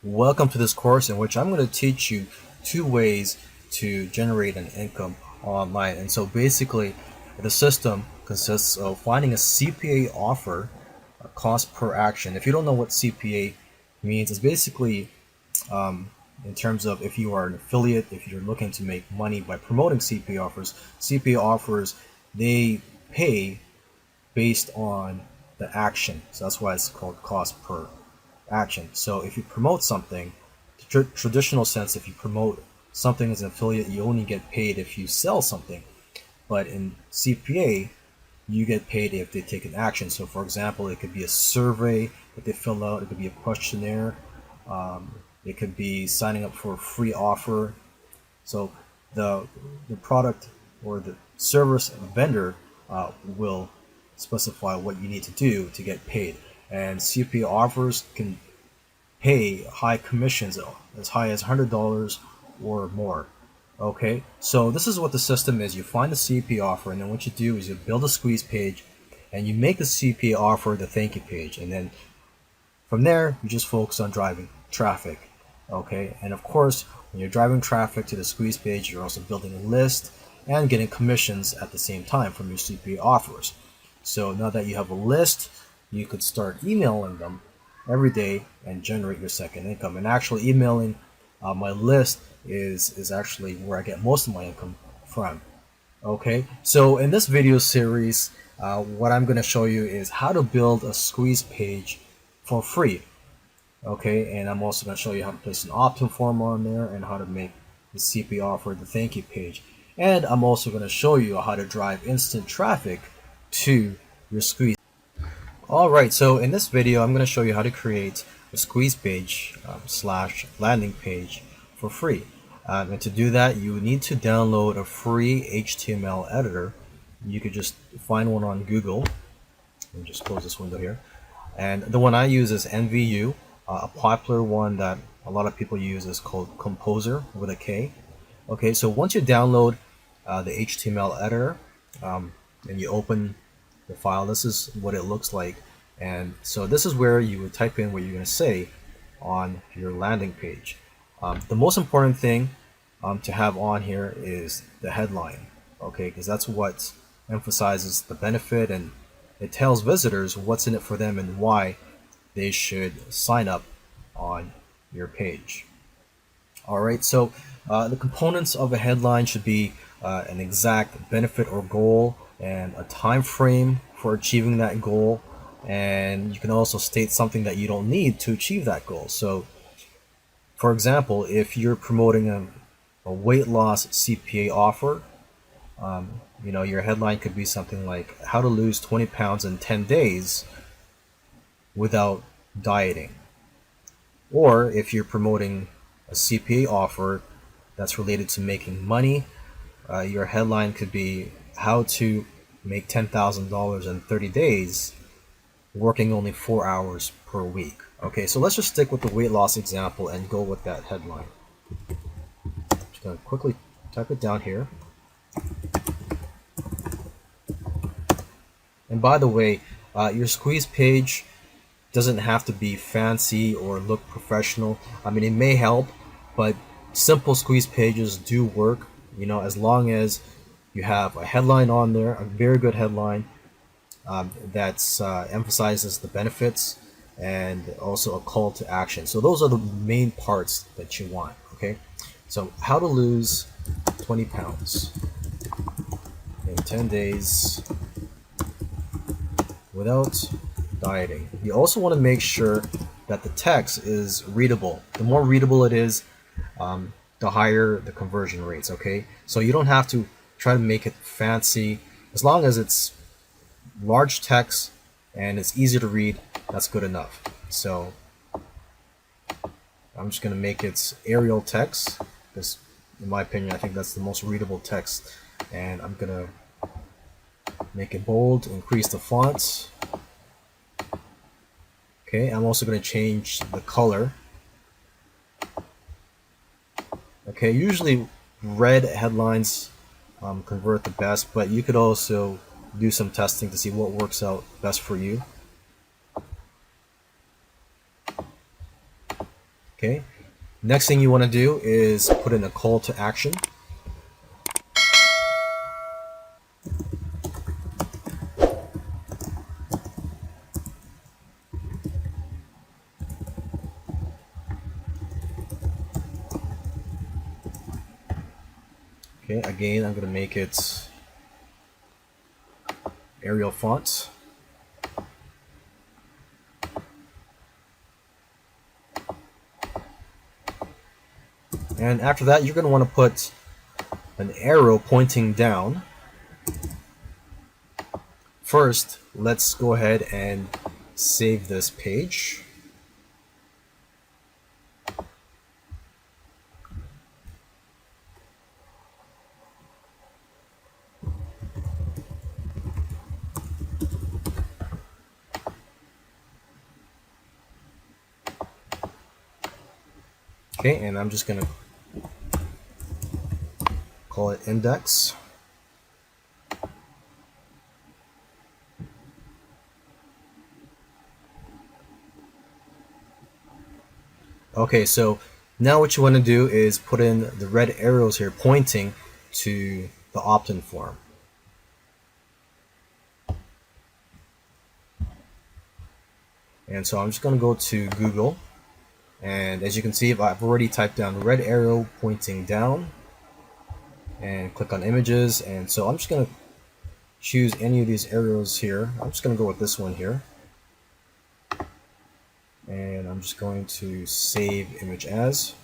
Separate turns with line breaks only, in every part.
Welcome to this course in which I'm going to teach you two ways to generate an income online. And so basically, the system consists of finding a CPA offer, a cost per action. If you don't know what CPA means, it's basically in terms of if you are an affiliate, if you're looking to make money by promoting CPA offers, they pay based on the action. So that's why it's called cost per action. So if you promote something, the traditional sense, if you promote something as an affiliate, you only get paid if you sell something. But in CPA, you get paid if they take an action. So for example, it could be a survey that they fill out, it could be a questionnaire, it could be signing up for a free offer. So the product or the service vendor will specify what you need to do to get paid. And CPA offers can pay high commissions as high as $100 or more. Okay, so this is what the system is. You find the CPA offer, and then what you do is you build a squeeze page, and you make the CPA offer the thank you page, and then from there you just focus on driving traffic. Okay, and of course, when you're driving traffic to the squeeze page, you're also building a list and getting commissions at the same time from your CPA offers. So now that you have a list, you could start emailing them every day and generate your second income. And actually emailing my list is actually where I get most of my income from. Okay, so in this video series, what I'm going to show you is how to build a squeeze page for free. Okay, and I'm also going to show you how to place an opt-in form on there and how to make the CPA offer the thank you page. And I'm also going to show you how to drive instant traffic to your squeeze. Alright, so in this video I'm going to show you how to create a squeeze page slash landing page for free. And to do that, you need to download a free HTML editor. You could just find one on Google. Let me just close this window here. And the one I use is NVU. A popular one that a lot of people use is called Composer with a K. Okay, so once you download the HTML editor and you open the file, this is what it looks like. And so this is where you would type in what you're going to say on your landing page. The most important thing to have on here is the headline, okay, because that's what emphasizes the benefit and it tells visitors what's in it for them and why they should sign up on your page. Alright, so the components of a headline should be an exact benefit or goal and a time frame for achieving that goal, and you can also state something that you don't need to achieve that goal. So for example, if you're promoting a weight loss CPA offer, your headline could be something like how to lose 20 pounds in 10 days without dieting. Or if you're promoting a CPA offer that's related to making money, your headline could be how to make $10,000 in 30 days working only 4 hours per week. Okay, so let's just stick with the weight loss example and go with that headline. Just going to quickly type it down here. And by the way, your squeeze page doesn't have to be fancy or look professional. I mean, it may help, but simple squeeze pages do work, as long as you have a headline on there, a very good headline that emphasizes the benefits and also a call to action. So those are the main parts that you want. Okay, so how to lose 20 pounds in 10 days without dieting. You also want to make sure that the text is readable. The more readable it is, the higher the conversion rates. Okay, so you don't have to try to make it fancy. As long as it's large text and it's easy to read, that's good enough. So I'm just going to make it Arial text because in my opinion I think that's the most readable text, and I'm going to make it bold, increase the font. Okay, I'm also going to change the color. Okay, usually red headlines convert the best, but you could also do some testing to see what works out best for you. Okay. Next thing you want to do is put in a call to action. Okay, again, I'm going to make it Arial font. And after that, you're going to want to put an arrow pointing down. First, let's go ahead and save this page. Okay, and I'm just going to call it index. Okay, so now what you want to do is put in the red arrows here pointing to the opt-in form. And so I'm just going to go to Google, and as you can see, I've already typed down red arrow pointing down and click on images. And so I'm just going to choose any of these arrows here. I'm just going to go with this one here. And I'm just going to save image as.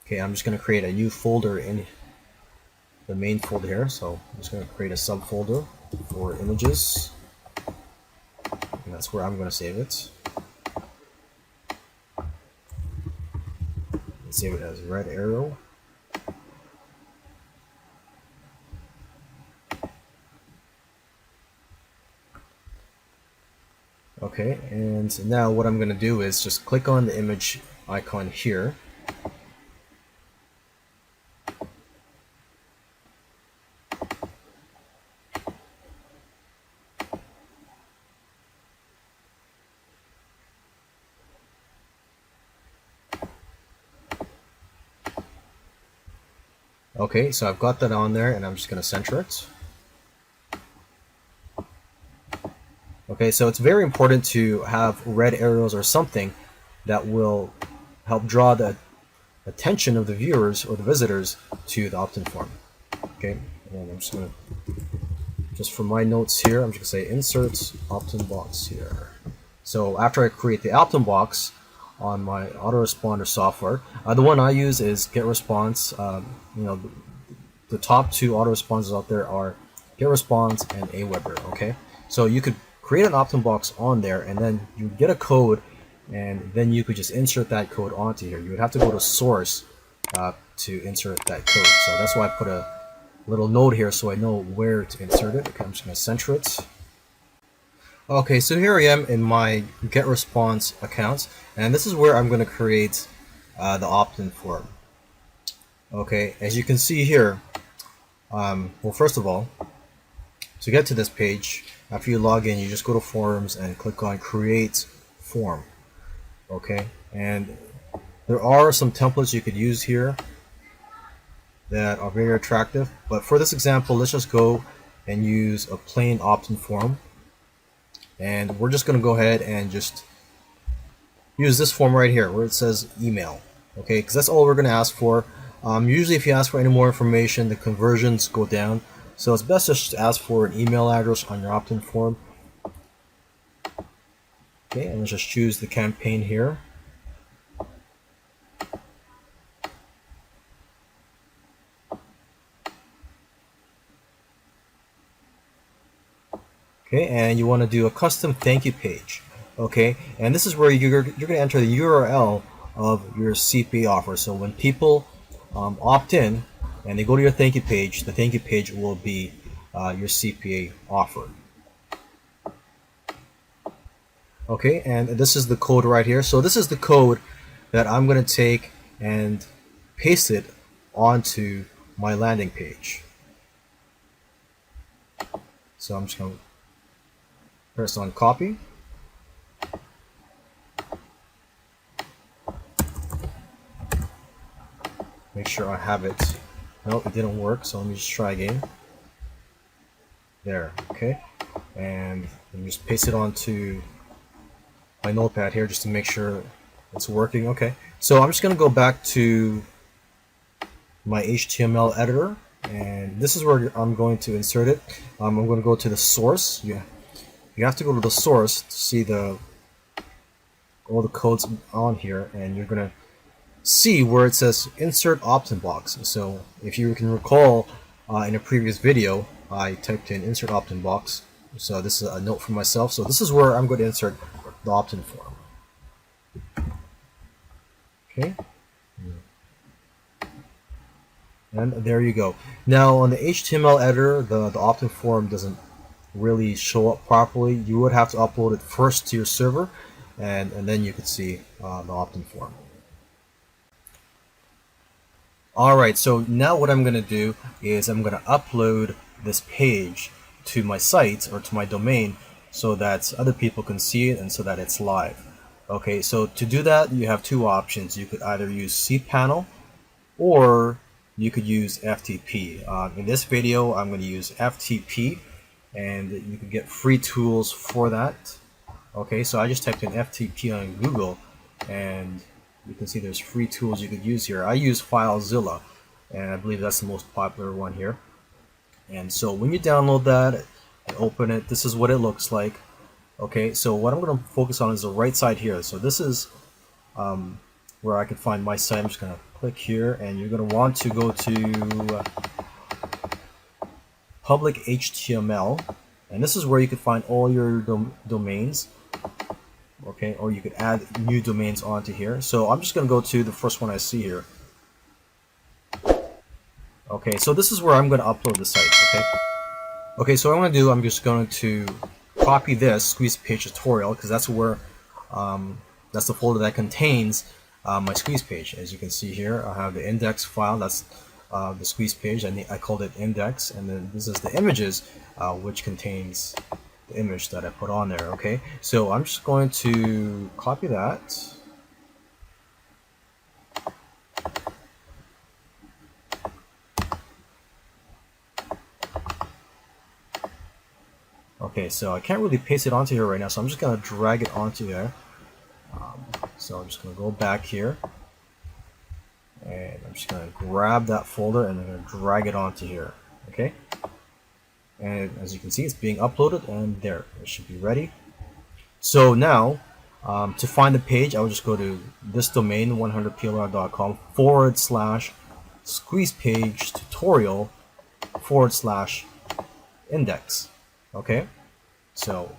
Okay, I'm just going to create a new folder in the main folder here. So I'm just going to create a subfolder for images. And that's where I'm going to save it. And save it as red arrow. Okay, and now what I'm going to do is just click on the image icon here. Okay, so I've got that on there, and I'm just going to center it. Okay, so it's very important to have red arrows or something that will help draw the attention of the viewers or the visitors to the opt-in form. Okay, and I'm just going to, just for my notes here, I'm just going to say insert opt-in box here. So after I create the opt-in box on my autoresponder software, the one I use is GetResponse. The top two autoresponders out there are GetResponse and Aweber. Okay, so you could create an opt-in box on there, and then you get a code, and then you could just insert that code onto here. You would have to go to source to insert that code. So that's why I put a little note here so I know where to insert it. Okay, I'm just going to center it. Okay, so here I am in my GetResponse account, and this is where I'm going to create the opt-in form. Okay, as you can see here, well, first of all, to get to this page, after you log in, you just go to forms and click on create form. Okay, and there are some templates you could use here that are very attractive, but for this example, let's just go and use a plain opt-in form, and we're just going to go ahead and just use this form right here where it says email. Okay, because that's all we're going to ask for. Usually if you ask for any more information, the conversions go down, so it's best just to ask for an email address on your opt-in form. Okay, and let's just choose the campaign here. Okay, and you want to do a custom thank you page. Okay, and this is where you're going to enter the URL of your CPA offer. So when people opt in and they go to your thank you page, the thank you page will be your CPA offer. Okay, and this is the code right here. So this is the code that I'm going to take and paste it onto my landing page. So I'm just going to Press on copy. Make sure I have it. Nope, it didn't work, so let me just try again. There, okay. And let me just paste it onto my notepad here just to make sure it's working. Okay, so I'm just going to go back to my HTML editor, and this is where I'm going to insert it. I'm going to go to the source. You have to go to the source to see all the codes on here, and you're going to see where it says insert opt-in box. So if you can recall, in a previous video I typed in insert opt-in box, so this is a note for myself. So this is where I'm going to insert the opt-in form. Okay, and there you go. Now on the HTML editor, the opt-in form doesn't really show up properly. You would have to upload it first to your server, and then you could see the opt-in form. Alright, so now what I'm going to do is I'm going to upload this page to my site or to my domain so that other people can see it and so that it's live. Okay, so to do that you have two options. You could either use cPanel or you could use FTP. In this video I'm going to use FTP, and you can get free tools for that. Okay, so I just typed in FTP on Google, and you can see there's free tools you could use here. I use FileZilla, and I believe that's the most popular one here. And so when you download that and open it, this is what it looks like. Okay, so what I'm going to focus on is the right side here. So this is where I can find my site. I'm just going to click here, and you're going to want to go to public HTML, and this is where you can find all your domains. Okay, or you could add new domains onto here. So I'm just going to go to the first one I see here. Okay, so this is where I'm going to upload the site. Okay, so what I'm going to do, I'm just going to copy this squeeze page tutorial, because that's where that's the folder that contains my squeeze page. As you can see here, I have the index file. That's the squeeze page. I called it index, and then this is the images, which contains the image that I put on there. Okay, so I'm just going to copy that. Okay, so I can't really paste it onto here right now, so I'm just going to drag it onto there. So I'm just going to go back here, and I'm just going to grab that folder and I'm going to drag it onto here. Okay, and as you can see, it's being uploaded, and there, it should be ready. So now to find the page, I will just go to this domain 100plr.com /squeeze page tutorial /index. Okay, so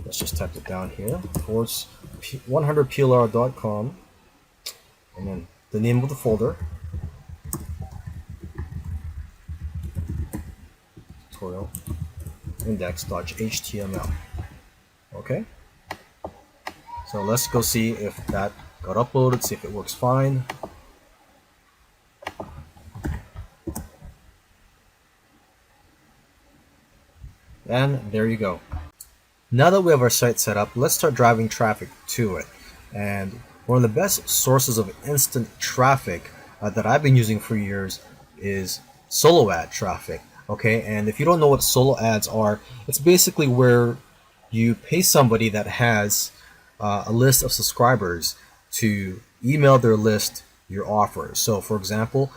let's just type it down here, 100plr.com, and then the name of the folder, tutorial index.html. Okay, so let's go see if that got uploaded, see if it works fine. And there you go. Now that we have our site set up, let's start driving traffic to it. And one of the best sources of instant traffic that I've been using for years is solo ad traffic. Okay, and if you don't know what solo ads are, it's basically where you pay somebody that has a list of subscribers to email their list your offer. So for example,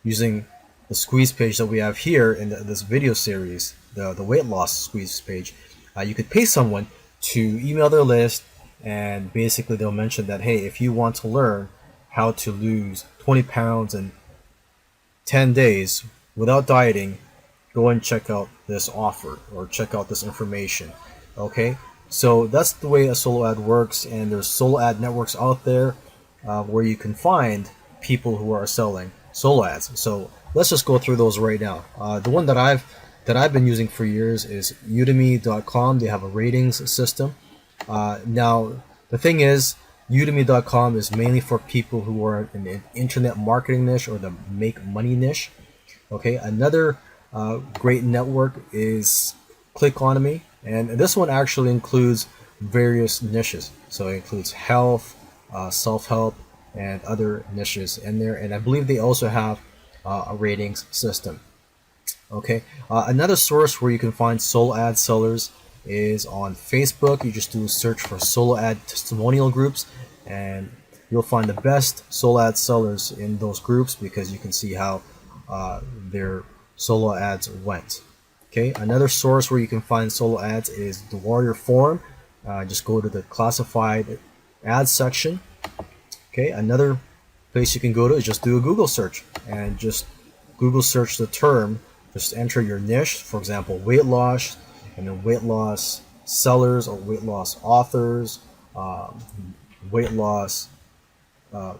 using the squeeze page that we have here in this video series, the weight loss squeeze page, you could pay someone to email their list, and basically they'll mention that, hey, if you want to learn how to lose 20 pounds in 10 days without dieting, go and check out this offer or check out this information. Okay, so that's the way a solo ad works, and there's solo ad networks out there where you can find people who are selling solo ads. So let's just go through those right now. The one that I've been using for years is udemy.com. They have a ratings system. Now the thing is, udemy.com is mainly for people who are in the internet marketing niche or the make money niche. Okay, another great network is Clickonomy, and this one actually includes various niches. So it includes health, self-help, and other niches in there. And I believe they also have a ratings system. Okay, another source where you can find solo ad sellers is on Facebook. You just do a search for solo ad testimonial groups, and you'll find the best solo ad sellers in those groups because you can see how their solo ads went. Okay, another source where you can find solo ads is the Warrior Forum. Just go to the classified ads section. Okay, another place you can go to is just do a Google search and just Google search the term. Just enter your niche, for example, weight loss, and then weight loss sellers or weight loss authors, weight loss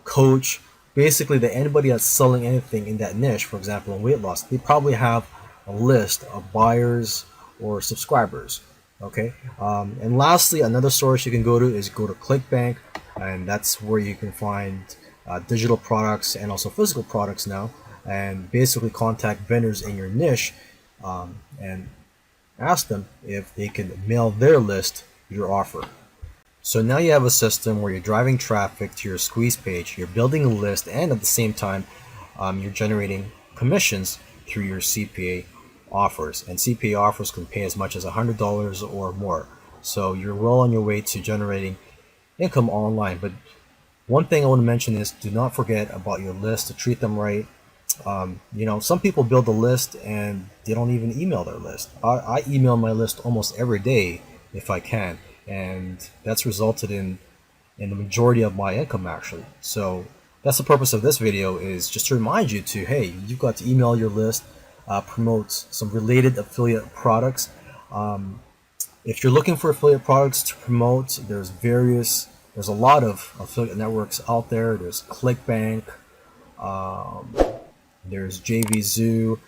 coach. Basically, that anybody that's selling anything in that niche, for example, in weight loss, they probably have a list of buyers or subscribers. Okay, and lastly, another source you can go to is go to ClickBank, and that's where you can find digital products and also physical products now, and basically contact vendors in your niche and ask them if they can mail their list your offer. So now you have a system where you're driving traffic to your squeeze page, you're building a list, and at the same time, you're generating commissions through your CPA offers. And CPA offers can pay as much as $100 or more. So you're well on your way to generating income online. But one thing I want to mention is do not forget about your list, to treat them right. Some people build a list and they don't even email their list. I email my list almost every day if I can, and that's resulted in the majority of my income actually. So that's the purpose of this video, is just to remind you to, hey, you've got to email your list, promote some related affiliate products. If you're looking for affiliate products to promote, there's a lot of affiliate networks out there. There's ClickBank, there's JVZoo.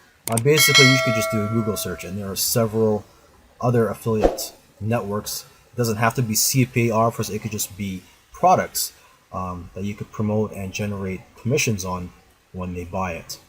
Basically, you could just do a Google search, and there are several other affiliate networks. It doesn't have to be CPA offers. It could just be products that you could promote and generate commissions on when they buy it.